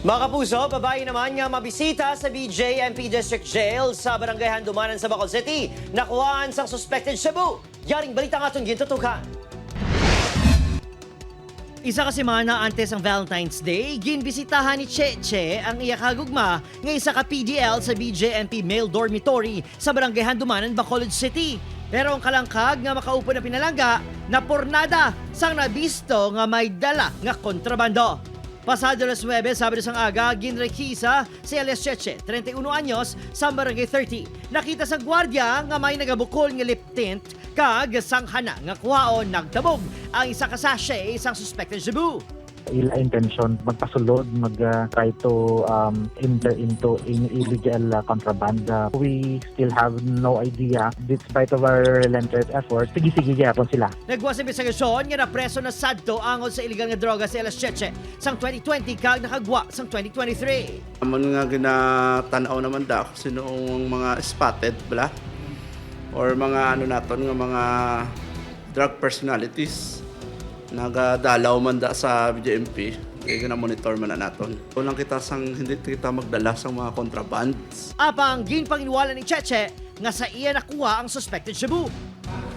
Mga kapuso, babae naman nga mabisita sa BJMP District Jail sa Barangay Handumanan sa Bacolod City. Nakuhaan sang suspected shabu. Yaring balita nga itong gintutukan. Isa ka semana antes ang Valentine's Day, ginbisitahan ni Cheche ang iyakagugma ng isa ka PDL sa BJMP Male Dormitory sa Barangay Handumanan, Bacolod City. Pero ang kalangkag nga makaupo na pinalangga, napornada sang nabisto nga may dala nga kontrabando. Pasado las 9, Sabado sang aga, ginrekisa si alias Cheche, 31 anyos, sa Barangay 30. Nakita sa gwardiya nga may nagabukol nga lip tint kag sanghana nga kuhaon nagtabog ang isa ka sachet isang suspected shabu. Ila intention magpasulod, mag-try to enter into illegal contraband. We still have no idea, despite of our relentless efforts, sige-sige yapon sila. Nagwa sa investigasyon nga napreso na sadto angol sa illegal nga droga si Elas Cheche sang 2020 kag nakagwa sang 2023. Amon nga ginatanaw naman da kung sino ang mga spotted bala or mga ano naton nga mga drug personalities nagadalaw man da sa BJMP. Kaya monitor man na naton. Unang kita sang hindi kita magdala sa mga contrabands. Apang ginpanginwala ni Cheche nga sa iya nakuha ang suspected shabu.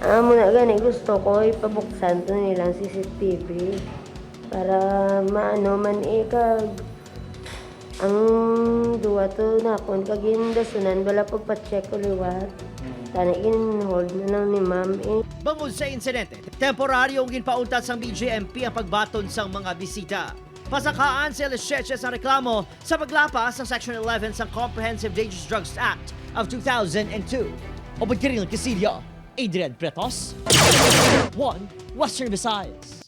Muna gani gusto ko ipabuksan to nilang CCTV para maano man ikag ang duwa to napon kag indasunan bala pagpa-check ko liwat. Sana in-hold na lang ni ma'am Bangod sa insidente, temporaryong ginpauntat sang BJMP ang pagbaton sang mga bisita. Pasakaan si Elas Cheche sa reklamo sa paglapas ng Section 11 sa Comprehensive Dangerous Drugs Act of 2002. Obod Kiril Casillo, Adrian Pretos, 1 Western Visayas.